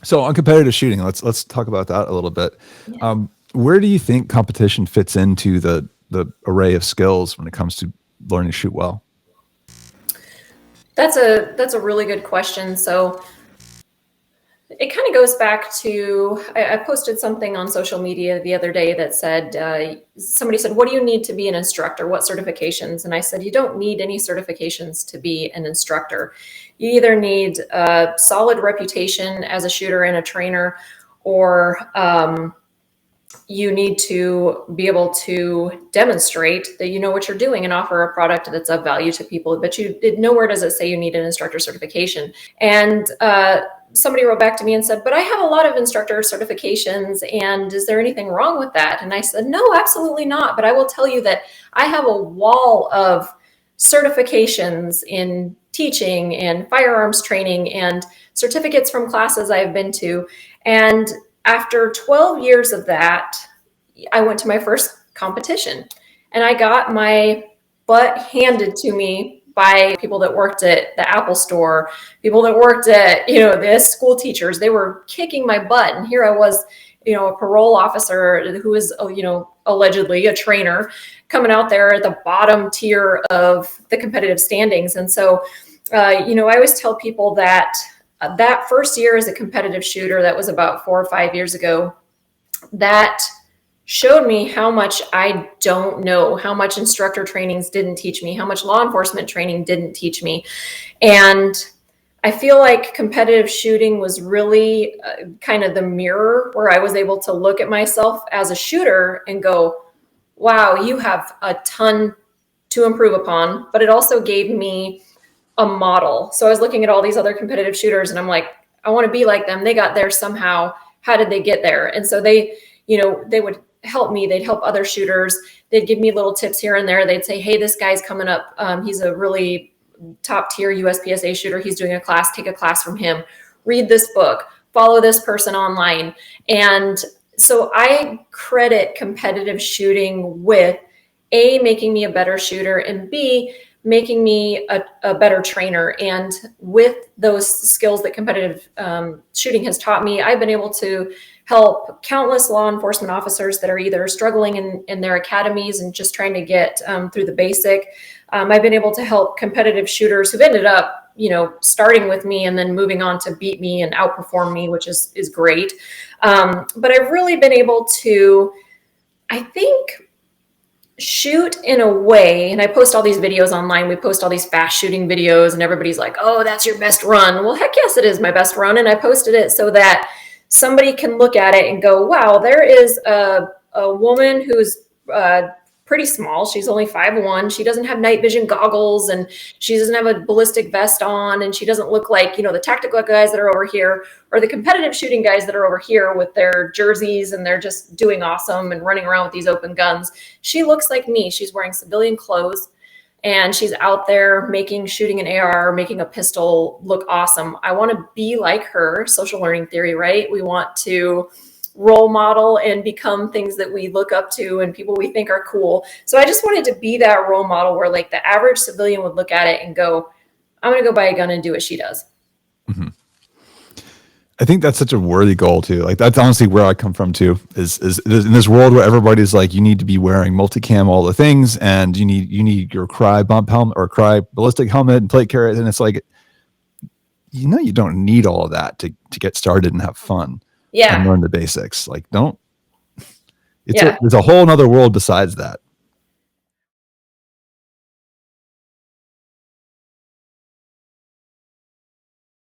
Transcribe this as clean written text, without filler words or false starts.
So on competitive shooting, let's talk about that a little bit. Yeah. Where do you think competition fits into the array of skills when it comes to learning to shoot well? That's a really good question. So it kind of goes back to I posted something on social media the other day that said somebody said, "What do you need to be an instructor? What certifications?" And I said, "You don't need any certifications to be an instructor. You either need a solid reputation as a shooter and a trainer, or you need to be able to demonstrate that you know what you're doing and offer a product that's of value to people. But nowhere does it say you need an instructor certification." And somebody wrote back to me and said, "But I have a lot of instructor certifications, and is there anything wrong with that?" And I said, "No, absolutely not. But I will tell you that I have a wall of certifications in teaching and firearms training and certificates from classes I've been to. And after 12 years of that, I went to my first competition, and I got my butt handed to me by people that worked at the Apple store, people that worked at, the school teachers. They were kicking my butt. And here I was, a parole officer who was, allegedly a trainer, coming out there at the bottom tier of the competitive standings. And so, I always tell people that that first year as a competitive shooter, that was about 4 or 5 years ago, that showed me how much I don't know, how much instructor trainings didn't teach me, how much law enforcement training didn't teach me. And I feel like competitive shooting was really kind of the mirror where I was able to look at myself as a shooter and go, wow, you have a ton to improve upon. But it also gave me a model. So I was looking at all these other competitive shooters and I'm like, I want to be like them. They got there somehow. How did they get there? And so they would help me. They'd help other shooters. They'd give me little tips here and there. They'd say, hey, this guy's coming up. He's a really top tier USPSA shooter. He's doing a class. Take a class from him. Read this book. Follow this person online. And so I credit competitive shooting with A, making me a better shooter, and B, making me a better trainer. And with those skills that competitive shooting has taught me, I've been able to help countless law enforcement officers that are either struggling in their academies and just trying to get through the basic. I've been able to help competitive shooters who've ended up, starting with me and then moving on to beat me and outperform me, which is great. But I've really been able to, I think, shoot in a way, and I post all these videos online. We post all these fast shooting videos and everybody's like, oh, that's your best run. Well, heck yes, it is my best run. And I posted it so that somebody can look at it and go, wow, there is a woman who's pretty small. She's only 5'1". She doesn't have night vision goggles, and she doesn't have a ballistic vest on, and she doesn't look like, the tactical guys that are over here or the competitive shooting guys that are over here with their jerseys and they're just doing awesome and running around with these open guns. She looks like me. She's wearing civilian clothes and she's out there making shooting an AR, making a pistol look awesome. I want to be like her. Social learning theory, right? We want to role model and become things that we look up to and people we think are cool. So I just wanted to be that role model where like the average civilian would look at it and go, I'm going to go buy a gun and do what she does. Mm-hmm. I think that's such a worthy goal too. Like that's honestly where I come from too, is in this world where everybody's like, you need to be wearing multicam, all the things, and you need your Cry bump helmet or Cry ballistic helmet and plate carriers. And it's like, you don't need all of that to get started and have fun. Yeah. And learn the basics. Like there's a whole nother world besides that.